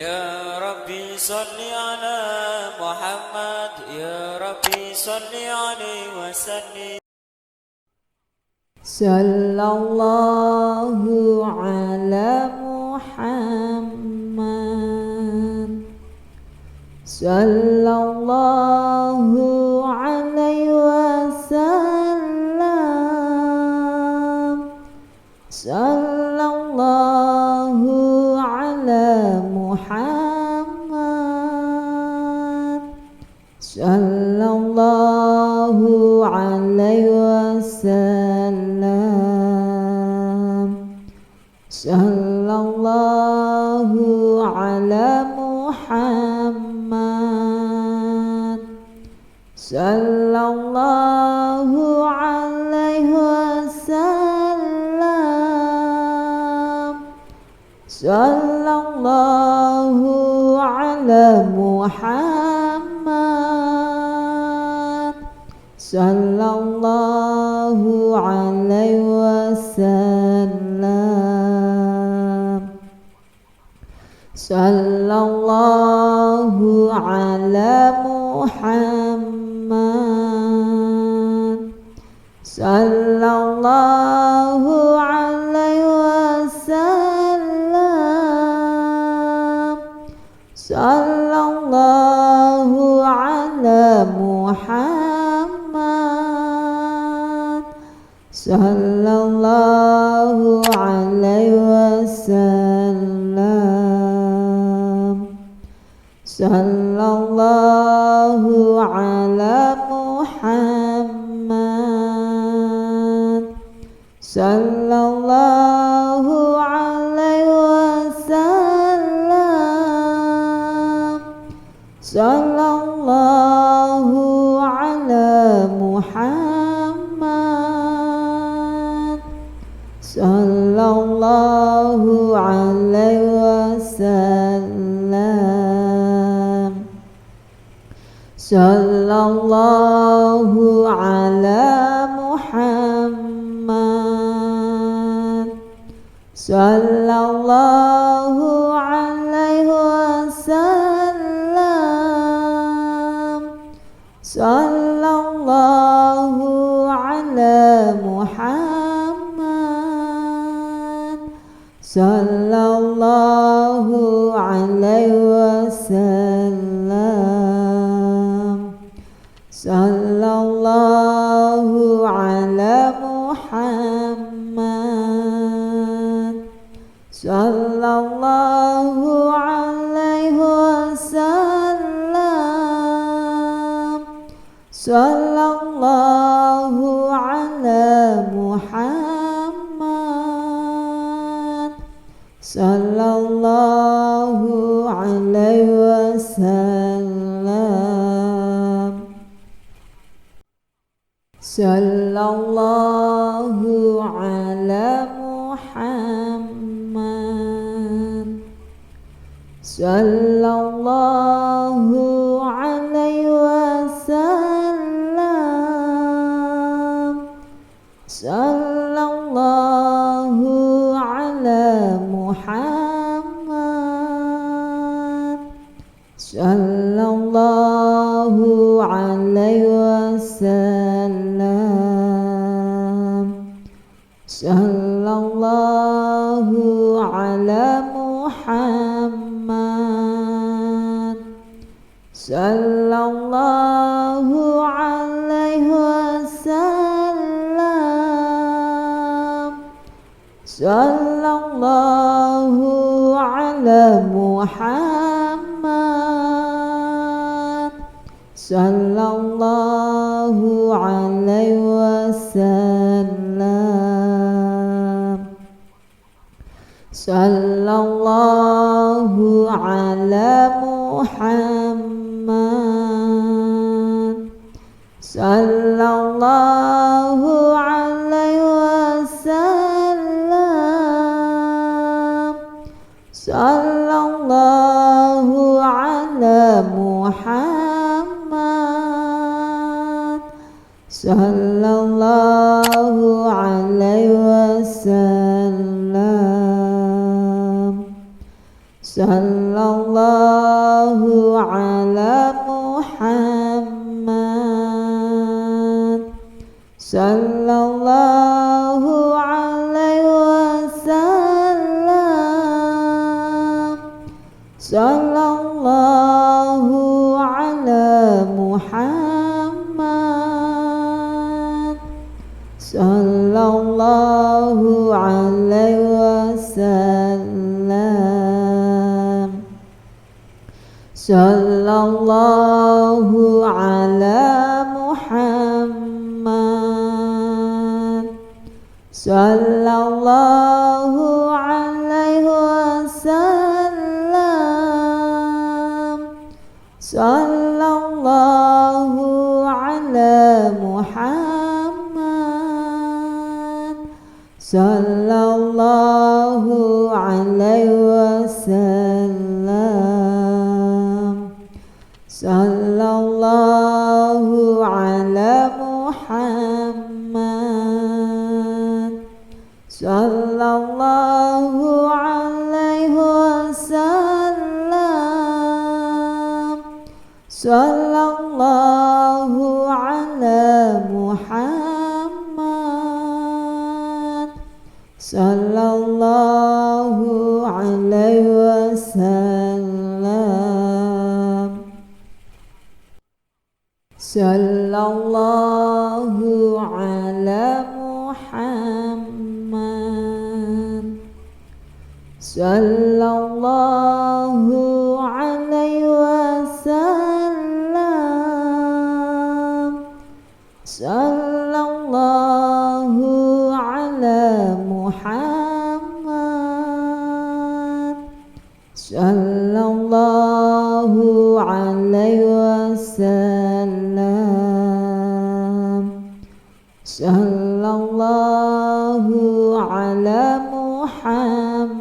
يا ربي صل على محمد يا ربي صل عليه وسلم صلى الله على محمد صلى الله عليه وسلم صلى الله على محمد صلى الله عليه وسلم صلى الله على محمد صلى الله عليه وسلم صلى الله على محمد صلى الله عليه وسلم صلى الله على محمد صلى الله عليه وسلم صلى الله على محمد صلى الله عليه وسلم صلى الله على محمد صلى الله عليه وسلم صلى الله على محمد صلى الله عليه وسلم صلى الله على محمد صلى الله عليه وسلم صلى الله على محمد صلى الله عليه وسلم صلى الله على محمد صلى الله عليه وسلم صلى الله على محمد صلى الله عليه وسلم صلى الله على محمد صلى الله عليه وسلم صلى الله على محمد صلى الله عليه وسلم صلى الله على محمد صلى الله عليه وسلم صلى الله على محمد صلى الله عليه وسلم صلى الله على محمد صلى الله عليه وسلم صلى الله على محمد صلى الله عليه وسلم صلى Sallallahu ala Muhammad. Sallallahu alaihi wasallam. Sallallahu ala Muhammad. Sallallahu alaihi wasallam. Sallallahu ala Muhammad. Sallallahu alaihi wasallam. Sallallahu ala Muhammad. Sallallahu alaihi wasallam. Sallallahu ala Muhammad. Sallallahu alaihi wasallam. Sallallahu ala Muhammad. Sallallahu alaihi wasallam. Sallallahu ala Muhammad. Sallallahu alaihi wasallam. Sallallahu ala Muhammad. Sallallahu alaihi wasallam. Sallallahu ala Muhammad.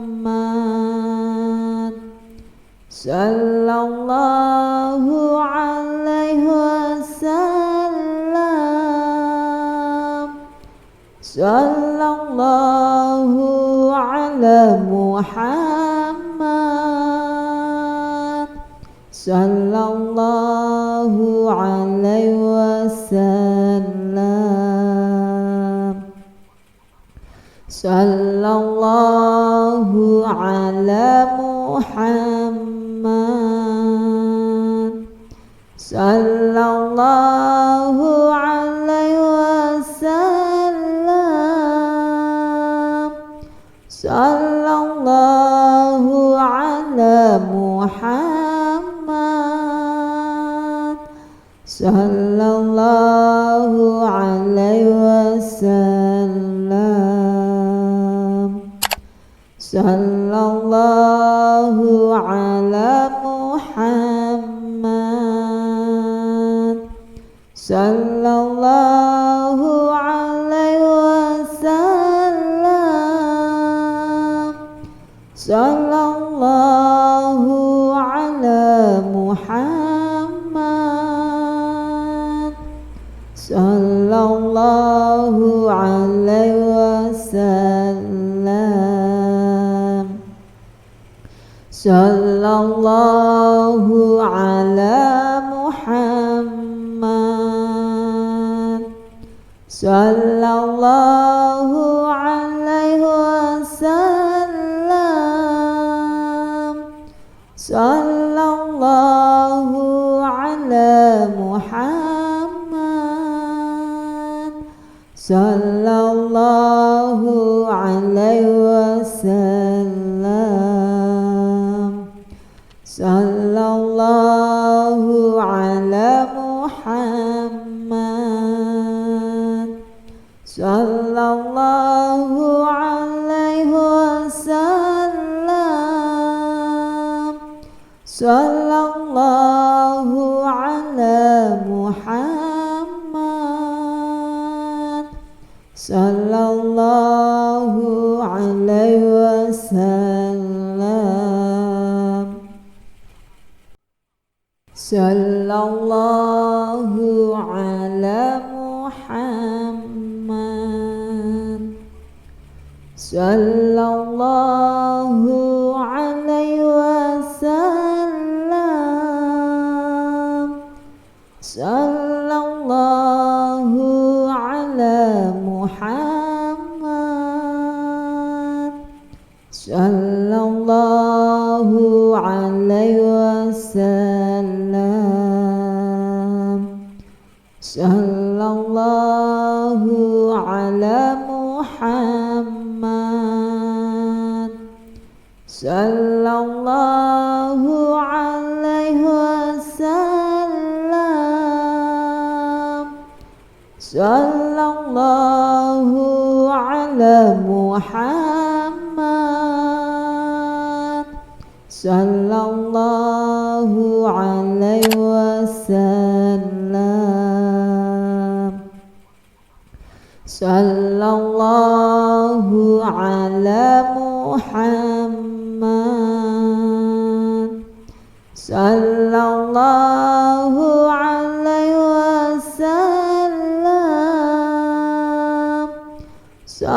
Sallallahu alaihi wasallam. Sallallahu ala Muhammad. Sallallahu alaihi wasallam. Sallallahu ala Muhammad. Sallallahu alaihi wasallam. Sallallahu ala Muhammad. Sallallahu alaihi wasallam. Sallallahu ala Muhammad. Sallallahu alaihi wasallam. Sallallahu ala Muhammad. Sallallahu alaihi wasallam. Sallallahu ala Muhammad. Sallallahu alaihi wasallam. Sallallahu ala Muhammad. Sallallahu alaihi wasallam. Sallallahu ala Muhammad. Sallallahu alaihi wasallam. Sallallahu ala Muhammad. Sallallahu alaihi wasallam. Sallallahu ala Muhammad. Sallallahu alaihi wasallam. عليه وسلم صلى الله على محمد صلى الله عليه وسلم صلى الله على محمد صلى الله عليه وسلم صلى الله على محمد صلى الله عليه وسلم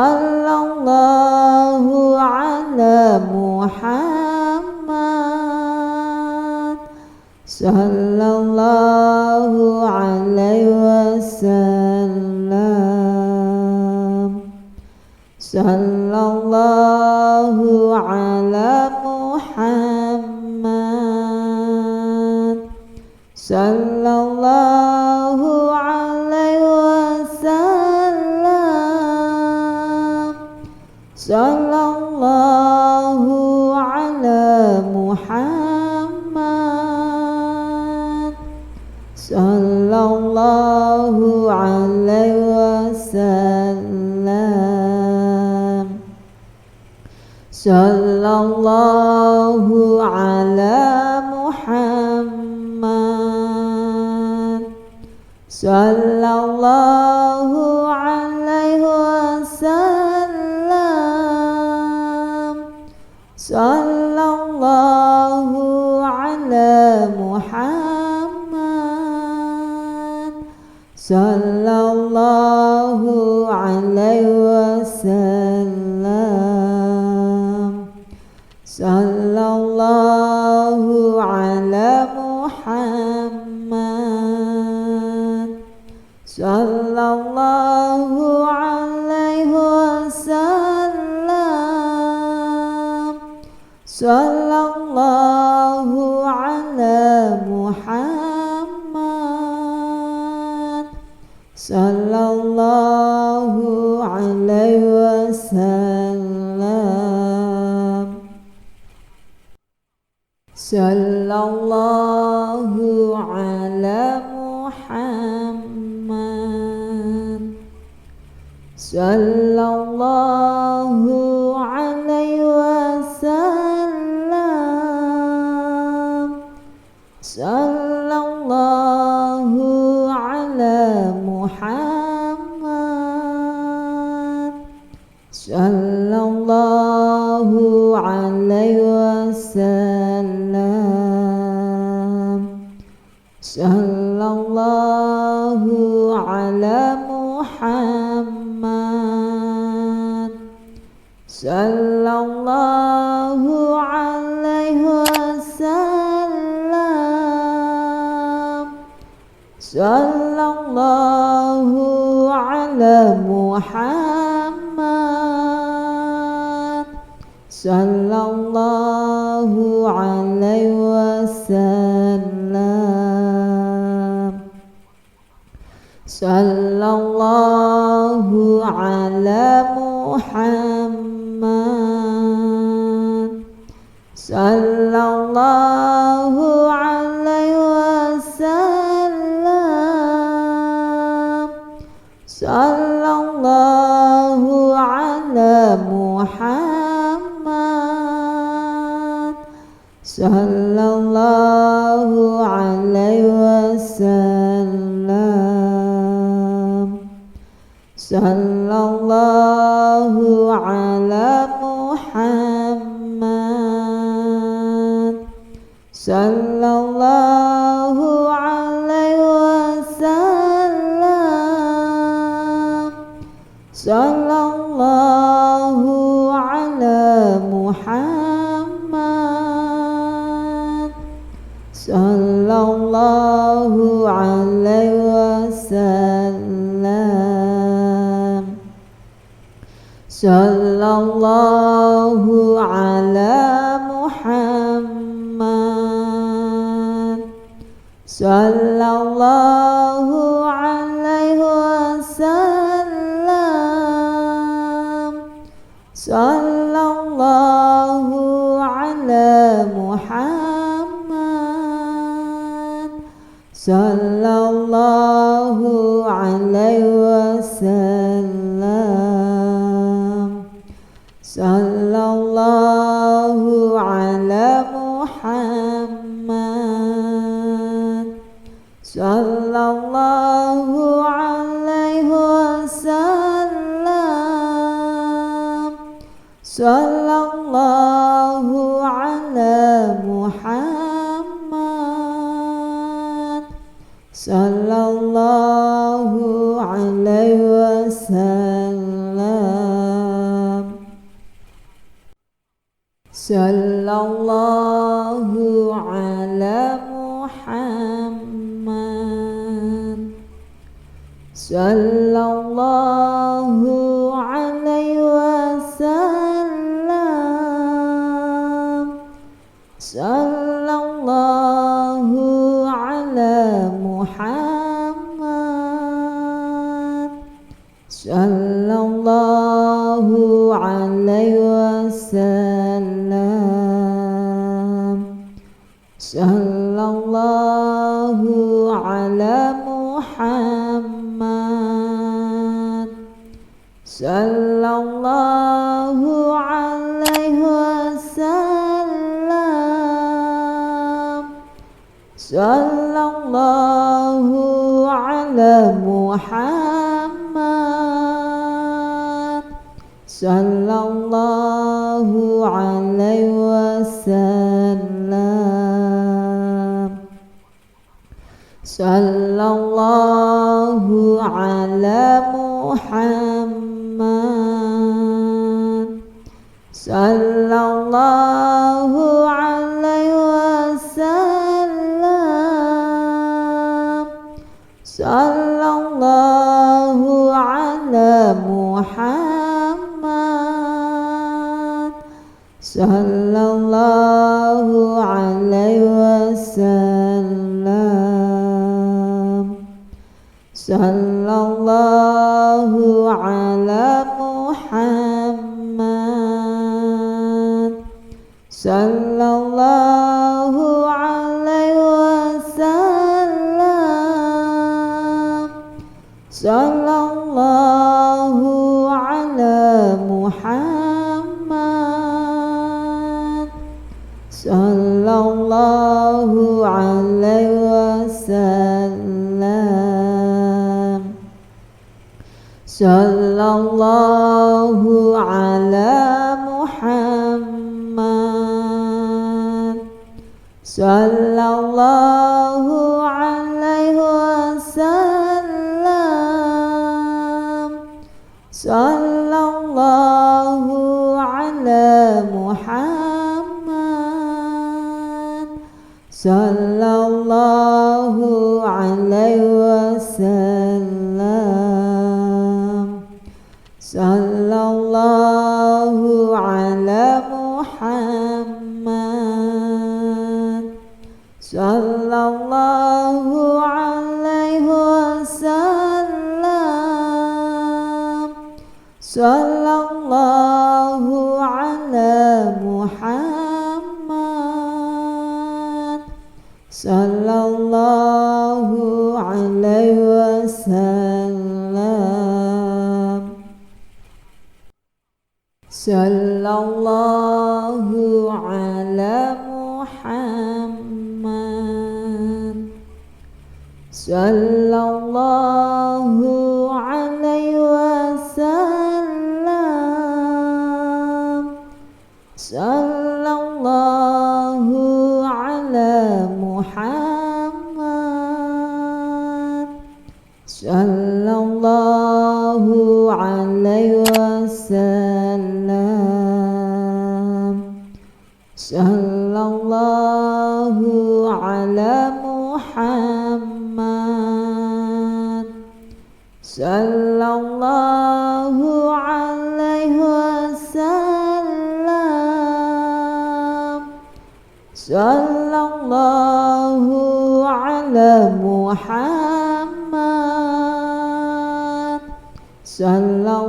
صلى الله على محمد صلى الله عليه وسلم صلى الله على محمد صلى الله عليه وسلم صلى الله على محمد صلى الله عليه وسلم صلى الله على محمد صلى الله عليه وسلم صلى الله على محمد صلى الله عليه وسلم صلى الله على محمد صلى الله عليه وسلم صلى الله على محمد صلى الله عليه وسلم صلى الله على محمد صلى الله عليه وسلم صلى الله على محمد صلى الله عليه وسلم صلى الله على محمد صلى الله عليه وسلم صلى الله على محمد صلى الله عليه وسلم صلى الله على محمد صلى الله عليه وسلم صلى الله على محمد صلى الله عليه وسلم صلى الله على محمد صلى الله عليه وسلم صلى الله على محمد صلى الله عليه وسلم صلى الله على محمد sallallahu alaihi wasallam, sallallahu ala Muhammad, sallallahu alaihi wasallam, sallallahu ala Muhammad, sallallahu alaihi wasallam, sallallahu ala Muhammad, sallallahu alaihi wasallam, sallallahu ala Muhammad, sallallahu alaihi wasallam, sallallahu ala Muhammad, sallallahu alaihi wasallam, sallallahu ala Muhammad, sallallahu alaihi wasallam, sallallahu ala Muhammad, sallallahu alaihi wasallam, sallallahu ala Muhammad, sallallahu alaihi wasallam, sallallahu ala Muhammad, sallallahu alaihi wasallam, sallallahu ala Muhammad, sallallahu alaihi wasallam, sallallahu ala Muhammad, sallallahu alaihi wasallam, sallallahu ala Muhammad, sallallahu alaihi wasallam, sallallahu ala Muhammad, sallallahu alaihi wasallam, sallallahu ala Muhammad, sallallahu alaihi wasallam, sallallahu ala Muhammad, sallallahu alaihi wasallam, sallallahu ala Muhammad, sallallahu alaihi wasallam, sallallahu ala Muhammad, sallallahu alaihi wasallam, sallallahu ala Muhammad, sallallahu alaihi wasallam, sallallahu sallallahu ala Muhammad, sallallahu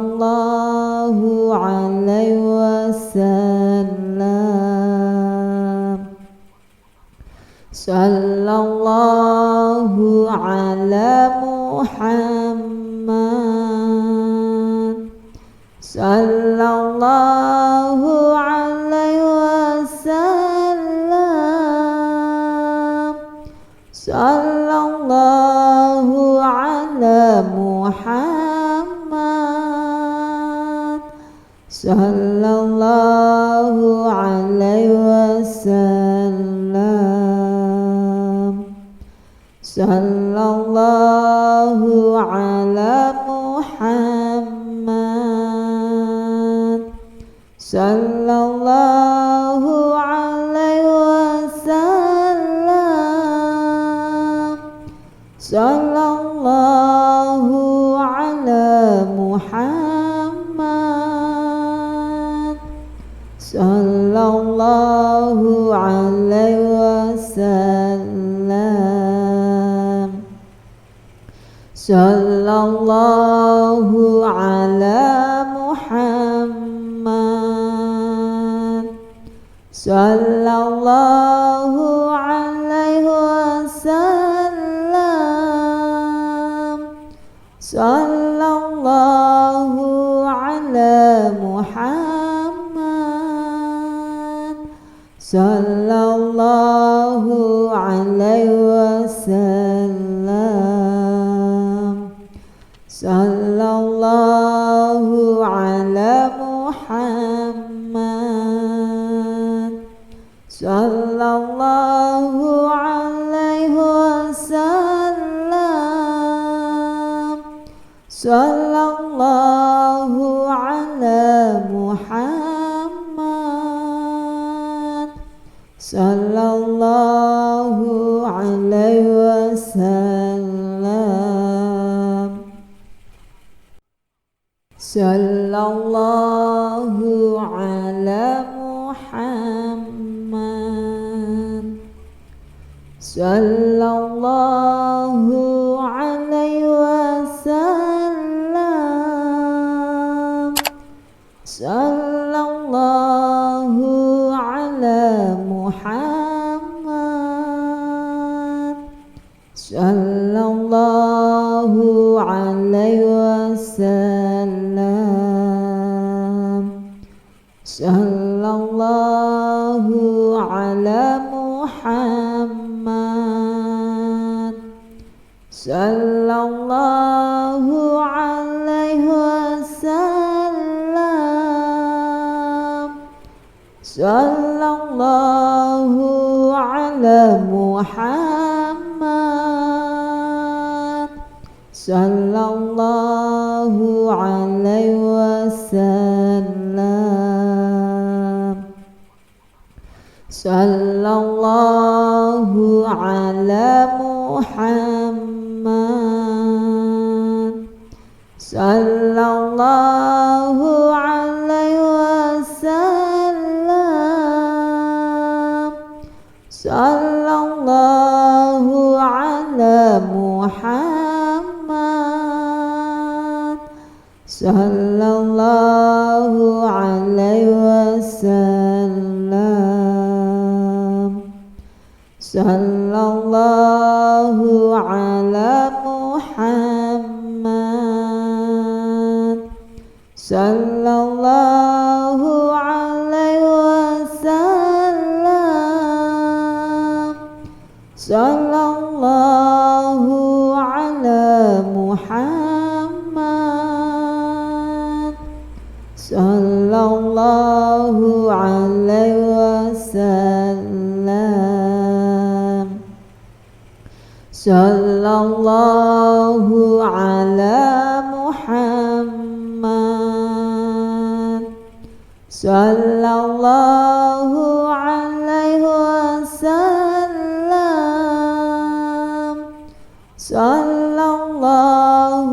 alaihi wasallam, sallallahu ala Muhammad, sallallahu alaihi wasallam, sallallahu ala Muhammad, sallallahu alaihi wasallam, sallallahu ala Muhammad, sallallahu alaihi wasallam, sallallahu ala Muhammad, sallallahu alaihi wasallam, sallallahu ala Muhammad, sallallahu alaihi wasallam, sallallahu ala Muhammad, sallallahu alaihi wasallam, sallallahu ala Muhammad, sallallahu alaihi wasallam, sallallahu ala Muhammad, sallallahu alaihi wasallam, sallallahu ala Muhammad, sallallahu alaihi wasallam, sallallahu ala Muhammad, sallallahu alaihi wasallam, sallallahu ala Muhammad, sallallahu alaihi wasallam, sallallahu ala Muhammad, sallallahu alaihi wasallam, sallallahu ala Muhammad, sallallahu alaihi wasallam, sallallahu ala Muhammad, sallallahu alaihi wasallam, sallallahu ala Muhammad, sallallahu alaihi wasallam, sallallahu ala Muhammad, sallallahu alaihi wasallam, sallallahu ala Muhammad, sallallahu alaihi wasallam, sallallahu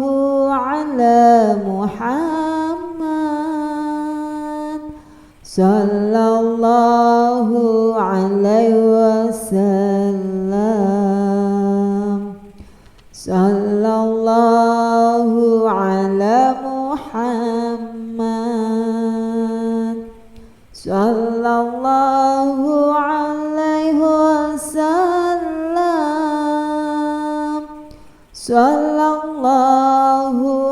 ala Muhammad, sallallahu alaihi wasallam. wasallam. Sallallahu ala Muhammad. Sallallahu alaihi wasallam. Sallallahu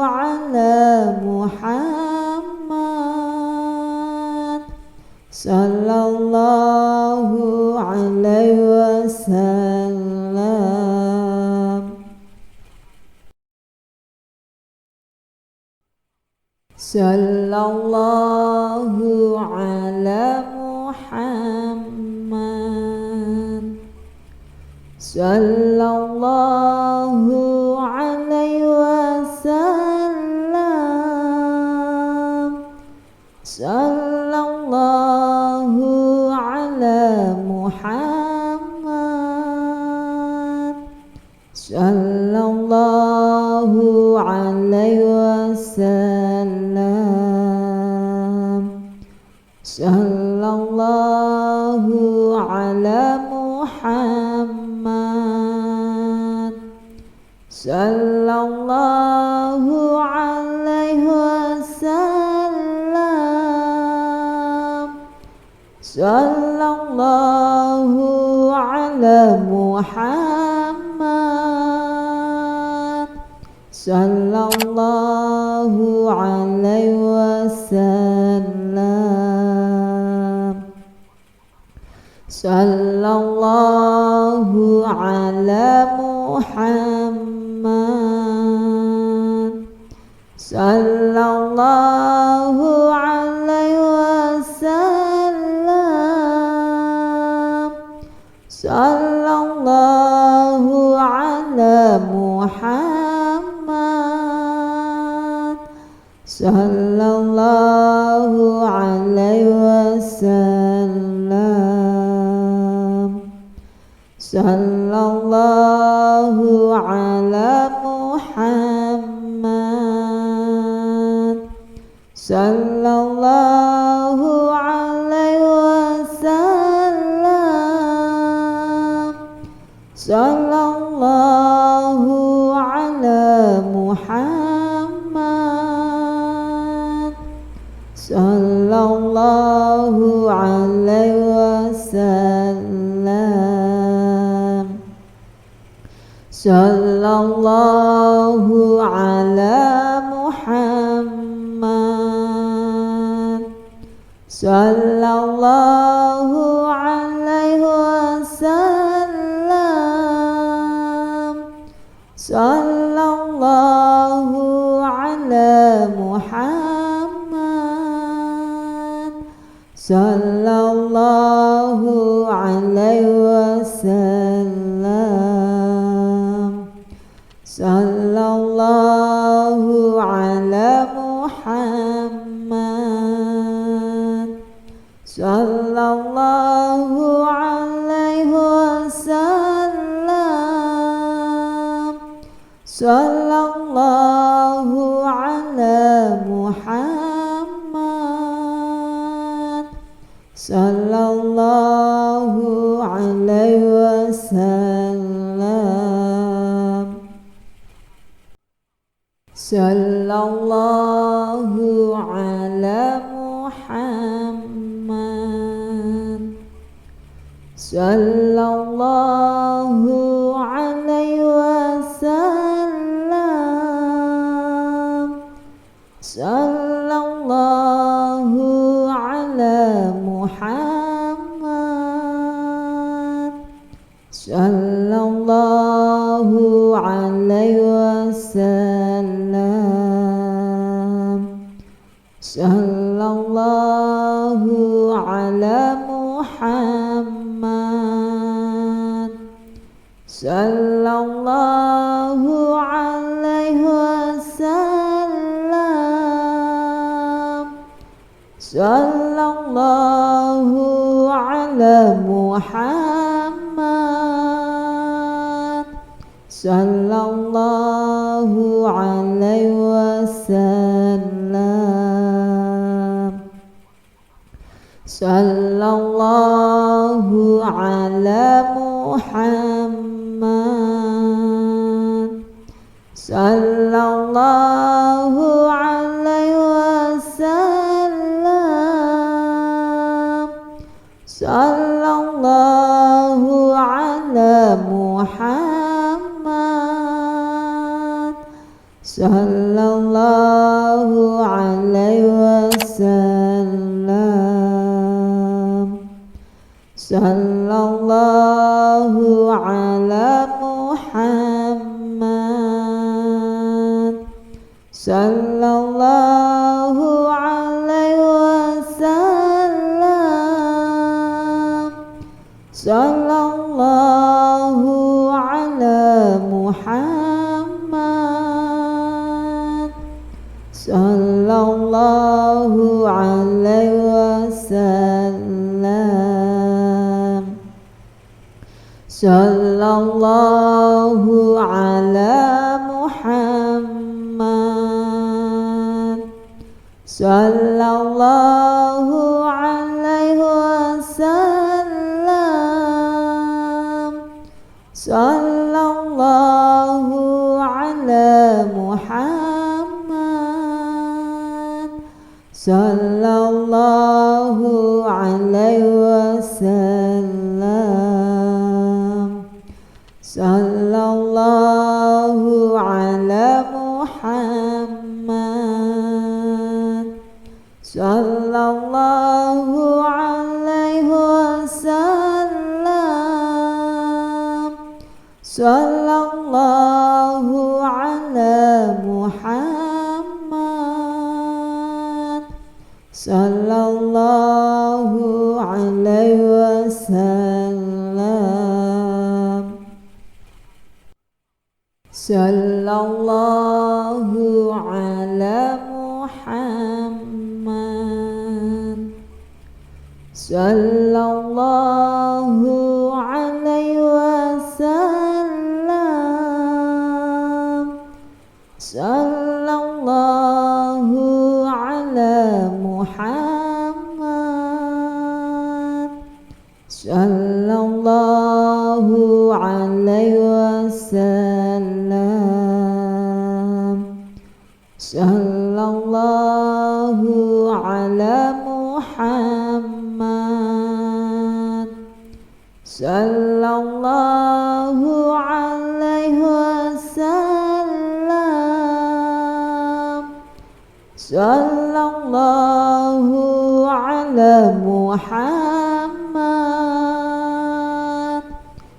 ala Muhammad. Sallallahu alaihi wasallam. Sallallahu ala Muhammad. Sallallahu alaihi wasallam. Sallallahu ala Muhammad. Sallallahu alaihi wasallam. Sallallahu ala Muhammad. Sallallahu alaihi wasallam. Sallallahu ala Muhammad. Sallallahu alaihi wasallam. Sallallahu ala Muhammad. Sallallahu alaihi wasallam. Sallallahu ala Muhammad. Sallallahu alaihi wasallam. Sallallahu ala Muhammad. Sallallahu alaihi wasallam. Sallallahu ala Muhammad. Sallallahu alaihi wasallam. Sallallahu ala Muhammad. Sallallahu alaihi wasallam. Sallallahu ala Muhammad. Sallallahu alaihi wasallam. Sallallahu ala Muhammad. Sallallahu alaihi wasallam. Sallallahu ala Muhammad. Sallallahu alaihi wasallam. Sallallahu ala Muhammad. Sallallahu alaihi wasallam. Sallallahu ala Muhammad. Sallallahu alaihi wasallam. Sallallahu ala Muhammad. Sallallahu alaihi wasallam. Sallallahu ala Muhammad. Sallallahu alaihi wasallam. Sallallahu ala Muhammad. Muhammad sallallahu alaihi wasallam. Sallallahu ala Muhammad sallallahu alaihi wasallam. Sallallahu ala Muhammad sallallahu alaihi wasallam. Sallallahu ala Muhammad sallallahu alaihi wasallam. Sallallahu ala Muhammad sallallahu alaihi wasallam. Sallallahu ala Muhammad sallallahu alaihi wasallam. Sallallahu ala Muhammad sallallahu alaihi wasallam. Sallallahu ala Muhammad sallallahu alaihi wasallam. Sallallahu ala Muhammad sallallahu alaihi wasallam. Sallallahu ala Muhammad sallallahu alaihi wasallam. Sallallahu ala Muhammad sallallahu alaihi wasallam. Sallallahu ala Muhammad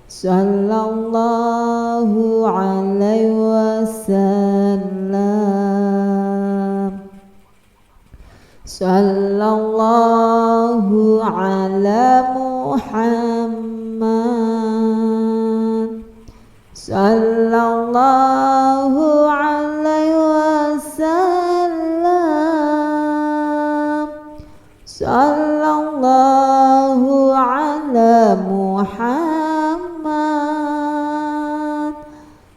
sallallahu alaihi wasallam. Sallallahu ala Muhammad sallallahu alaihi wasallam. Sallallahu ala Muhammad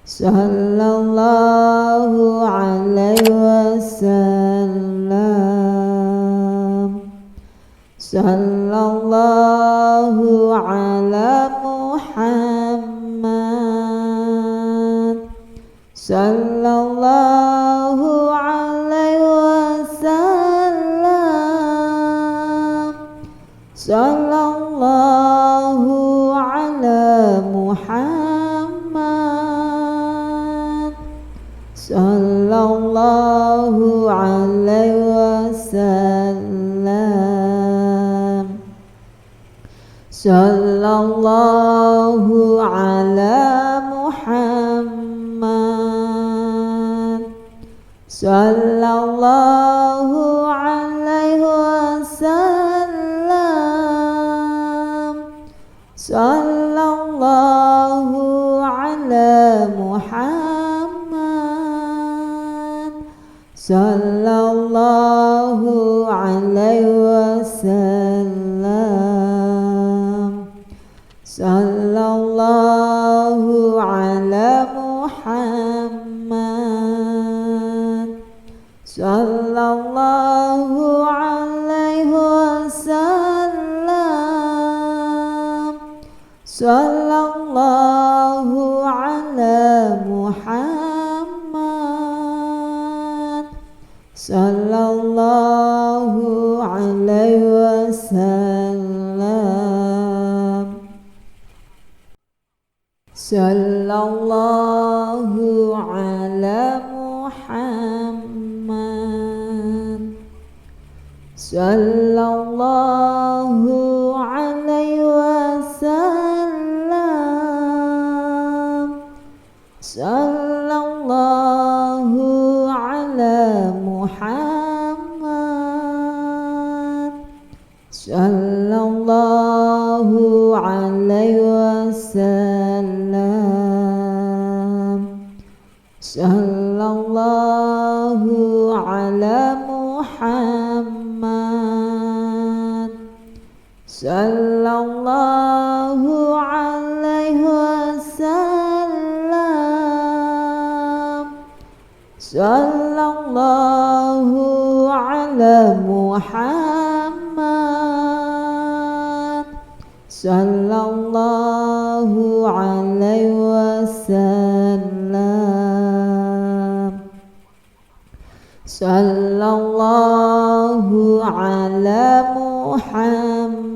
sallallahu alaihi wasallam. Sallallahu ala Muhammad sallallahu alaihi wasallam. Sallallahu ala Muhammad sallallahu alaihi wasallam. Sallallahu ala Muhammad sallallahu alaihi wasallam. Sallallahu ala Muhammad sallallahu alaihi wasallam. Sallallahu ala Muhammad sallallahu alaihi wasallam. Sallallahu sallallahu alaihi wasallam, sallallahu ala Muhammad, sallallahu alaihi wasallam, sallallahu ala Muhammad, sallallahu alaihi wasallam, sallallahu ala Muhammad, sallallahu alaihi wasallam, sallallahu ala Muhammad, sallallahu alaihi wasallam, sallallahu ala Muhammad, sallallahu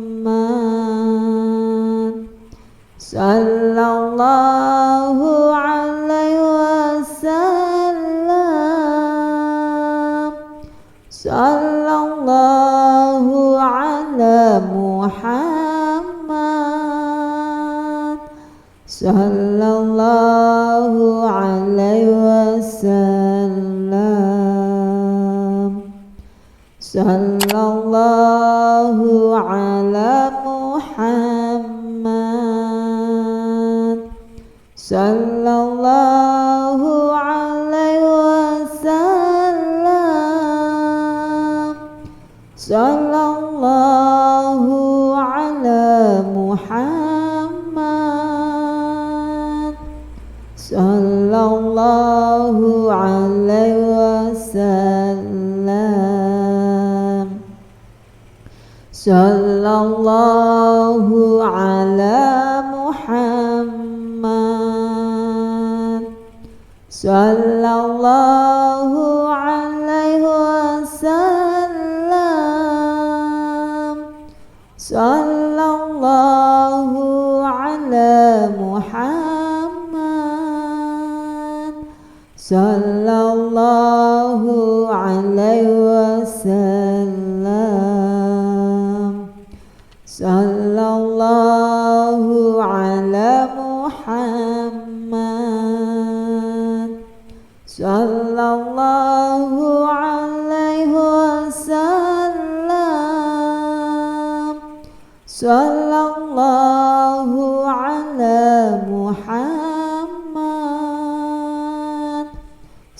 alaihi wasallam, sallallahu ala Muhammad, sallallahu alaihi wasallam, sallallahu ala Muhammad, sallallahu alaihi wasallam, sallallahu ala Muhammad, sallallahu alaihi wasallam, sallallahu ala Muhammad, sallallahu alaihi wasallam, sallallahu ala Muhammad, sallallahu alaihi wasallam, sallallahu ala Muhammad, sallallahu alaihi wasallam, sallallahu ala Muhammad,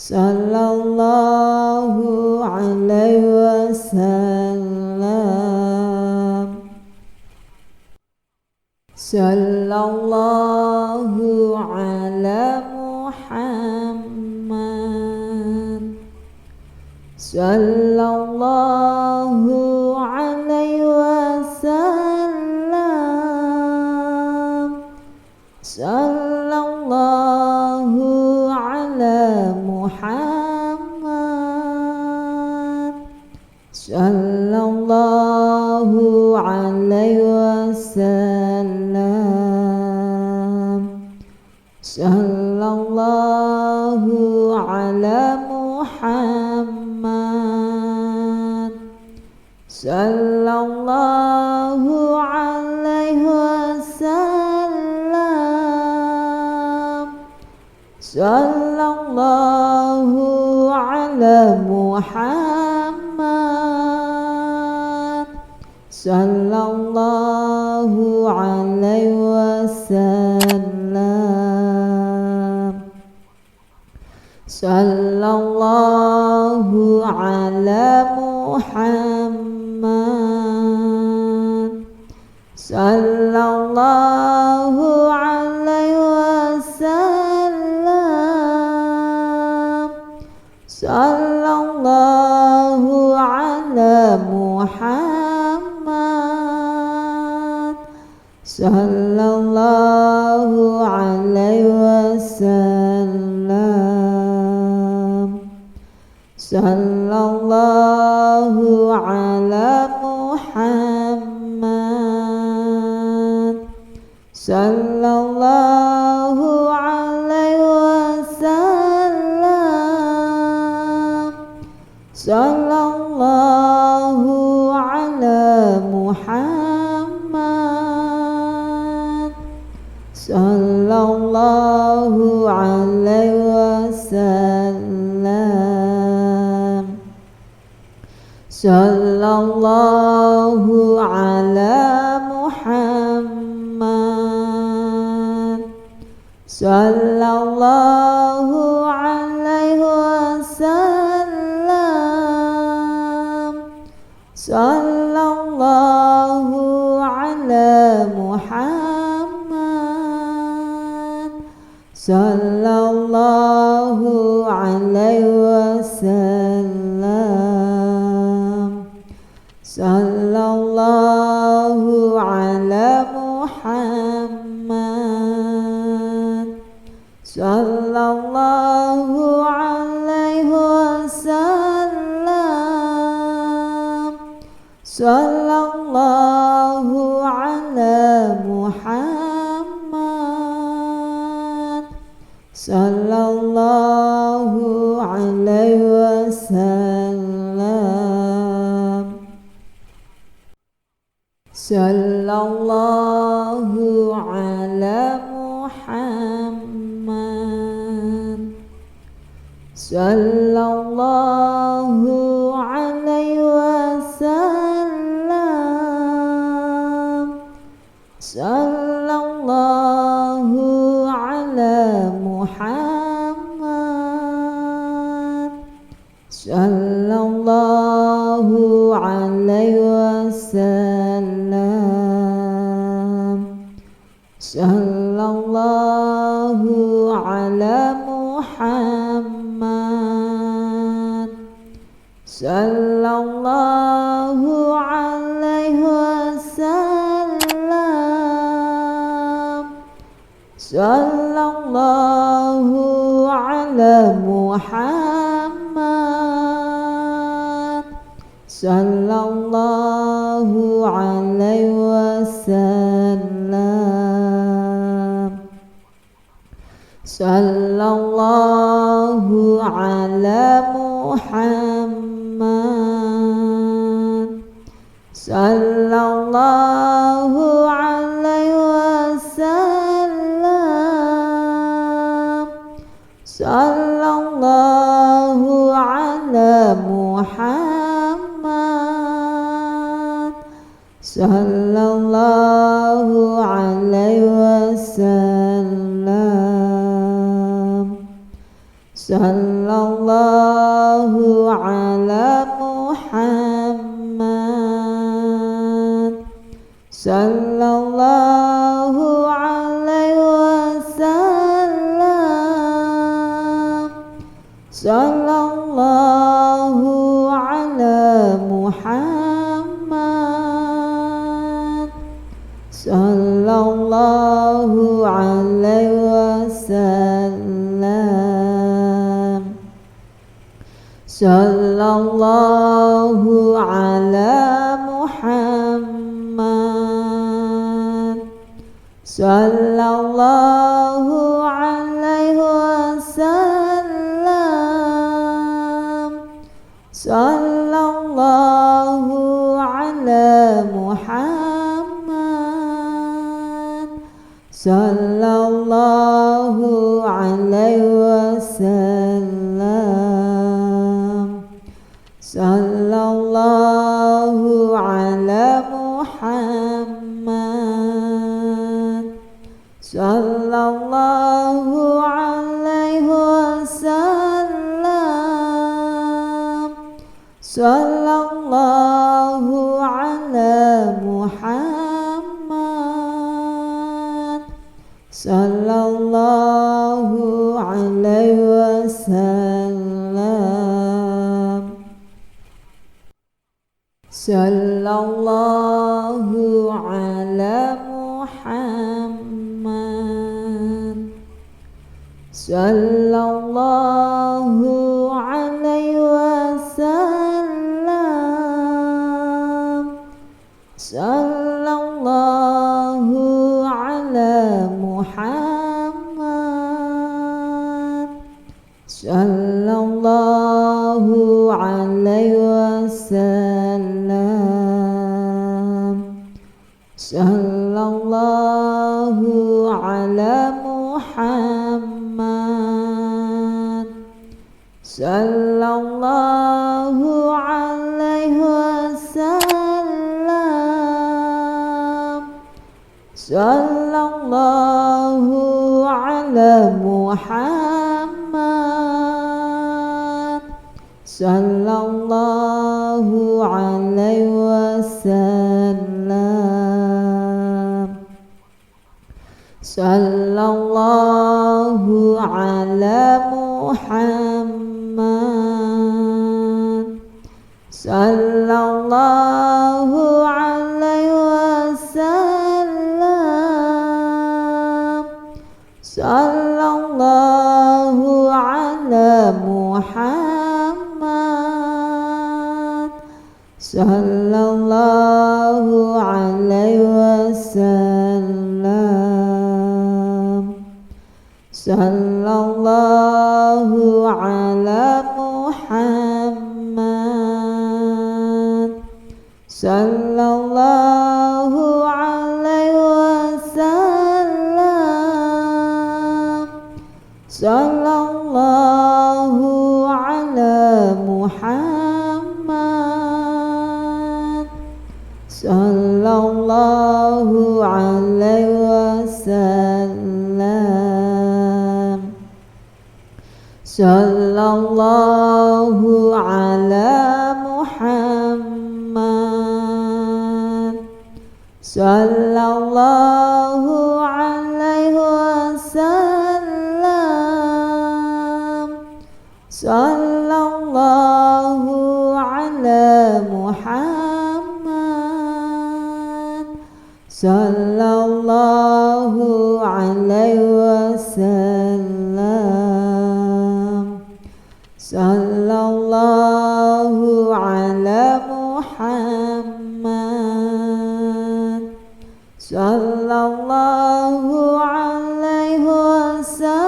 sallallahu alaihi wasallam, sallallahu ala Muhammad, sallallahu alaihi wasallam, sallallahu ala Muhammad, sallallahu alaihi wasallam, sallallahu ala Muhammad, sallallahu alaihi wasallam, sallallahu ala Muhammad, sallallahu alaihi wasallam, sallallahu ala Muhammad, sallallahu alaihi wasallam, sallallahu ala Muhammad, sallallahu alaihi wasallam, sallallahu ala Muhammad, sallallahu alaihi wasallam, sallallahu ala Muhammad, sallallahu alaihi wasallam, sallallahu ala Muhammad, sallallahu alaihi wasallam, sallallahu ala Muhammad, sallallahu alaihi wasallam, sallallahu ala Muhammad, sallallahu alaihi wasallam, sallallahu ala Muhammad, sallallahu alaihi wasallam, sallallahu ala Muhammad, sallallahu alaihi wasallam, sallallahu ala Muhammad, sallallahu alaihi wasallam, sallallahu ala Muhammad, sallallahu alaihi wasallam, sallallahu ala Muhammad, sallallahu alaihi wasallam, sallallahu ala Muhammad, sallallahu alaihi wasallam, sallallahu ala Muhammad, sallallahu alaihi wasallam, sallallahu ala Muhammad, sallallahu alaihi wasallam, sallallahu ala Muhammad, sallallahu alaihi wasallam, sallallahu ala Muhammad, sallallahu alaihi wasallam, sallallahu ala Muhammad, sallallahu alaihi wasallam, sallallahu ala Muhammad, sallallahu alaihi wasallam, sallallahu ala Muhammad, sallallahu alaihi wasallam, sallallahu ala Muhammad, sallallahu alaihi wasallam, sallallahu alaihi wasallam. Sallallahu ala Muhammad. Sallallahu alaihi wasallam. Sallallahu ala Muhammad. Sallallahu alaihi wasallam. Sallallahu ala Muhammad. Sallallahu alaihi wasallam. Sallallahu ala Muhammad. Sallallahu alaihi wasallam. Sallallahu ala Muhammad. Sallallahu alaihi wasallam. Sallallahu ala Muhammad. Sallallahu alaihi wasallam. Sallallahu ala Muhammad. Sallallahu alaihi wasallam. Sallallahu ala Muhammad. Sallallahu alaihi wasallam. Sallallahu ala Muhammad. Sallallahu alaihi wasallam.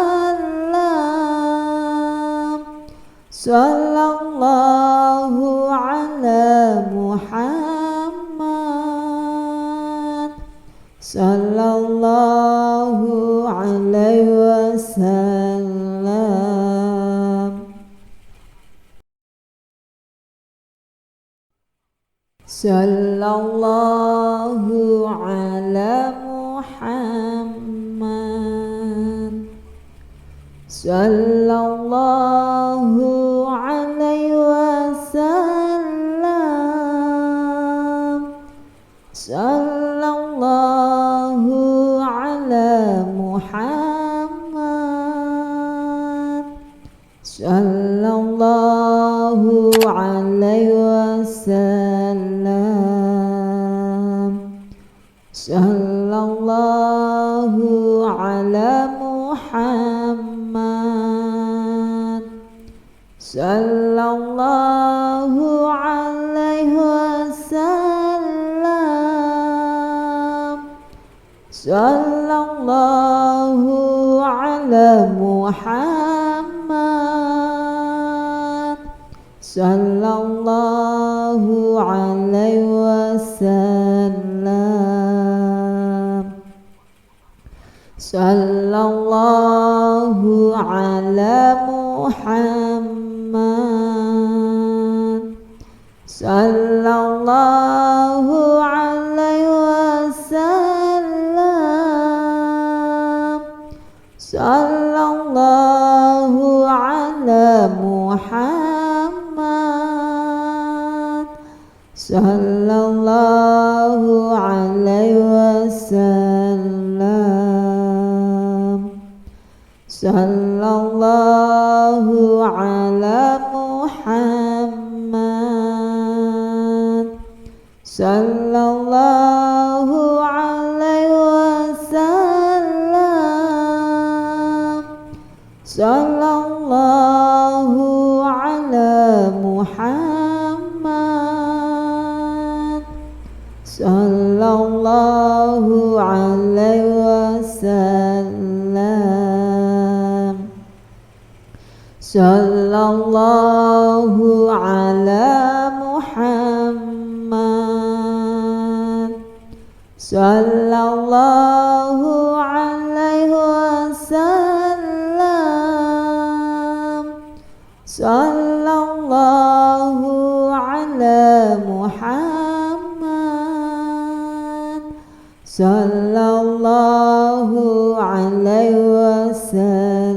Sallallahu ala Muhammad. Sallallahu alaihi wasallam. Sallallahu ala Muhammad. Sallallahu alaihi wasallam. Sallallahu ala Muhammad. Sallallahu alaihi wasallam. Sallallahu ala Muhammad. Sallallahu alaihi wasallam. Sallallahu ala Muhammad. Sallallahu alaihi wasallam. Sallallahu ala Muhammad. Sallallahu alaihi wasallam. Sallallahu ala Muhammad. Sallallahu alaihi wasallam. Sallallahu ala Muhammad. Sallallahu alaihi wasallam. Sallallahu ala Muhammad. Sallallahu alaihi wasallam. sallallahu ala Muhammad sallallahu alaihi wasallam sallallahu ala Muhammad sallallahu alaihi wasallam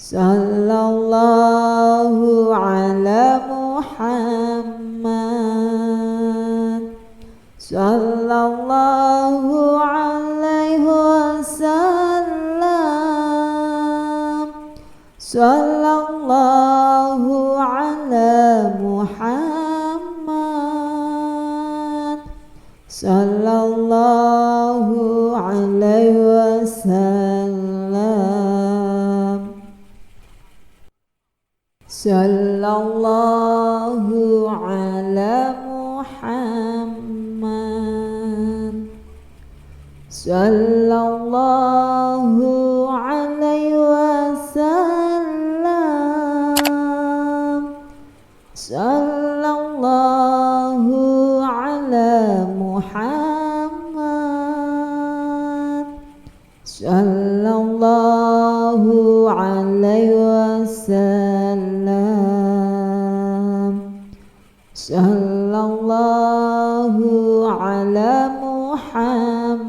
sallallahu ala Muhammad sallallahu alaihi wasallam sallallahu ala Muhammad sallallahu alaihi wasallam sallallahu ala Muhammad sallallahu alaihi wasallam sallallahu ala Muhammad sallallahu alaihi wasallam sallallahu ala Muhammad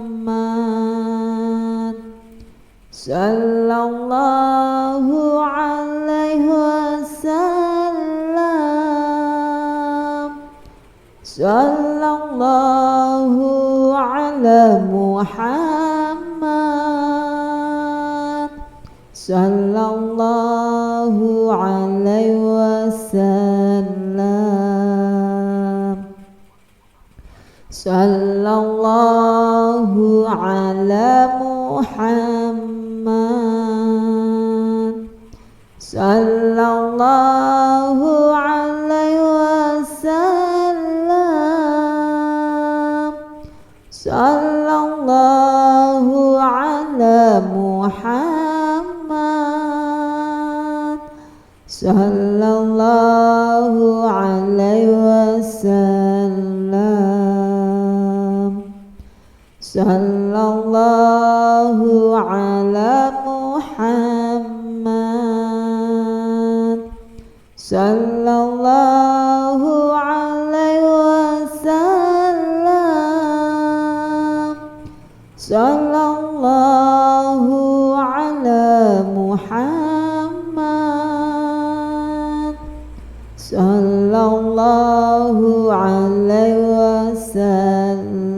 sallallahu alaihi wasallam sallallahu ala Muhammad sallallahu alaihi wasallam sallallahu ala Muhammad sallallahu alaihi wasallam sallallahu ala Muhammad sallallahu alaihi wasallam sallallahu ala Muhammad sallallahu alaihi wasallam sallallahu ala Muhammad sallallahu alaihi wasallam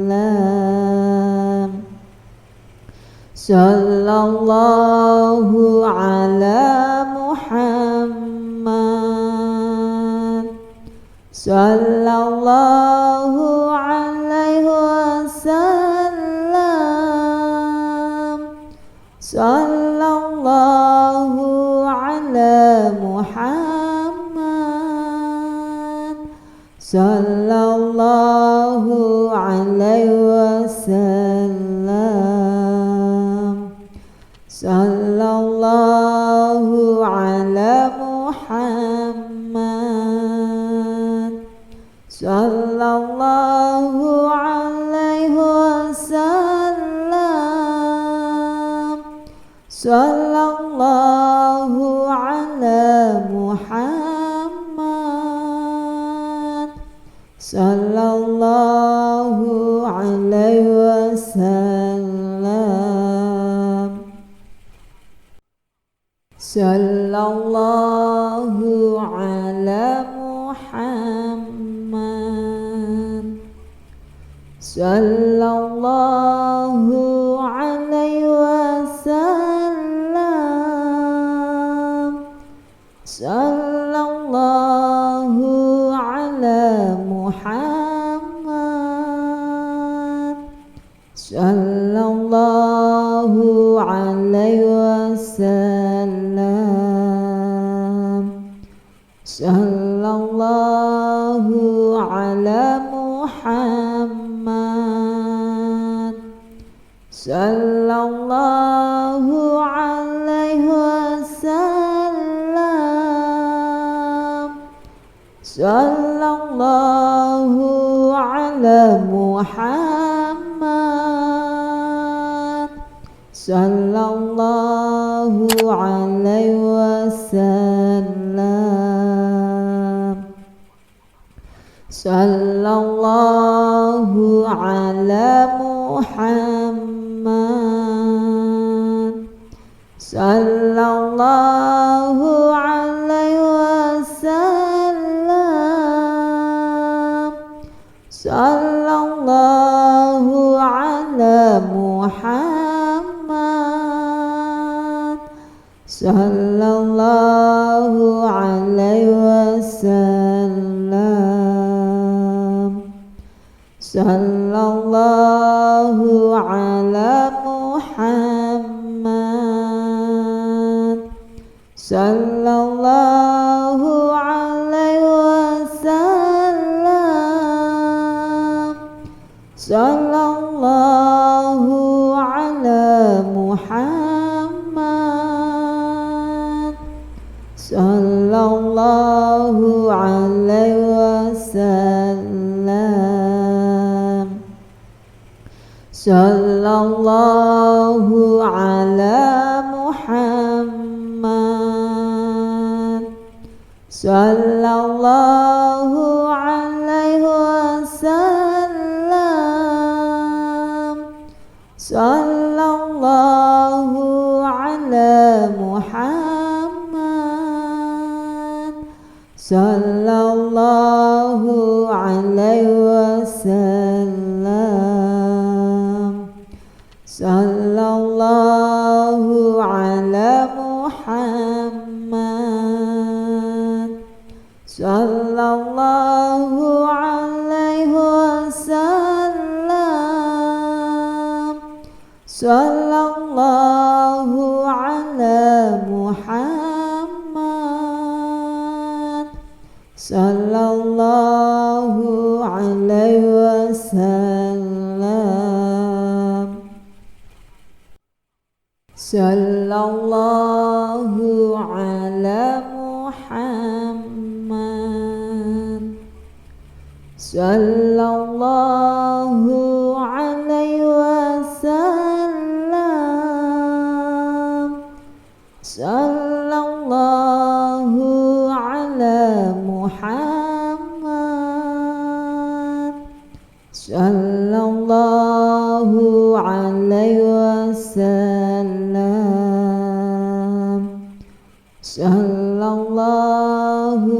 sallallahu ala Muhammad sallallahu alaihi wasallam sallallahu ala Muhammad sallallahu alaihi wasallam sallallahu ala Muhammad sallallahu alaihi wasallam sallallahu ala Muhammad sallallahu alaihi wasallam sallallahu ala Muhammad sallallahu alaihi wasallam sallallahu ala Muhammad sallallahu alaihi wasallam sallallahu ala Muhammad sallallahu alaihi sallallahu alaihi wasallam. Sallallahu ala Muhammad. Sallallahu alaihi wasallam. Sallallahu ala Muhammad. Sallallahu alaihi wasallam. Sallallahu ala Muhammad. Sallallahu alaihi wasallam. Sallallahu ala Muhammad. Sallallahu alaihi wasallam. Sallallahu ala Muhammad. Sallallahu alaihi wasallam. Sallallahu ala Muhammad. Sallallahu alaihi wasallam. Sallallahu ala Muhammad. Sallallahu alaihi wasallam. Sallallahu ala Muhammad. Sallallahu alaihi wasallam. Sallallahu ala Muhammad. Sallallahu alaihi wasallam. Sallallahu ala Muhammad. Sallallahu alaihi wasallam. Sallallahu ala Muhammad. Sallallahu alaihi wasallam. Sallallahu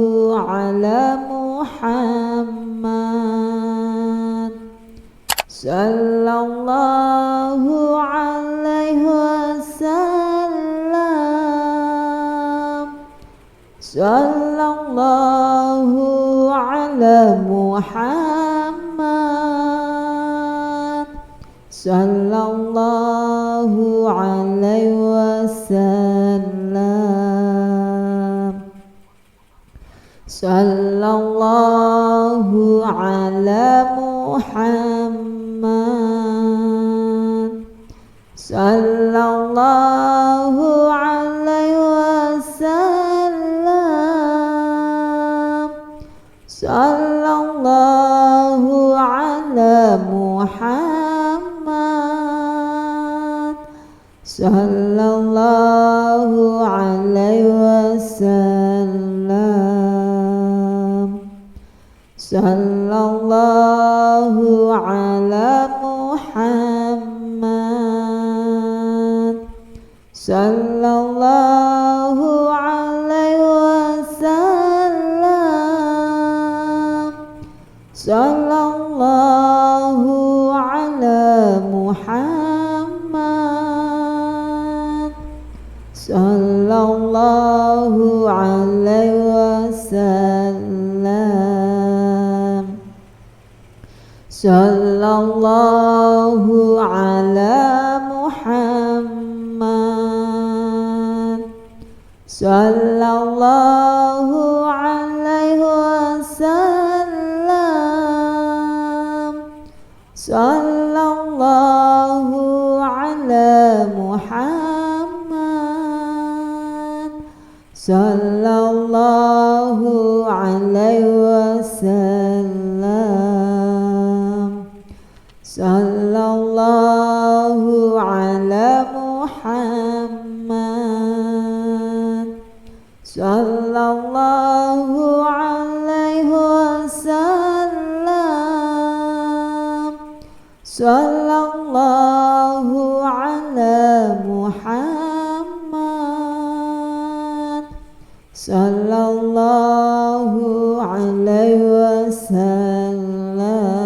ala Muhammad. Sallallahu alaihi wasallam. Sallallahu ala Muhammad. Sallallahu alaihi wasallam. Sallallahu ala Muhammad. Sallallahu alaihi wasallam. Sallallahu ala Muhammad. Sallallahu alaihi wasallam. Sallallahu ala Muhammad. Sallallahu alaihi wasallam. Sallallahu ala Muhammad. Sallallahu alaihi wasallam. Sallallahu ala Muhammad. Sallallahu alaihi wasallam. Sallallahu ala Muhammad. Muhammad sallallahu alaihi wasallam. Sallallahu ala Muhammad sallallahu alaihi wasallam.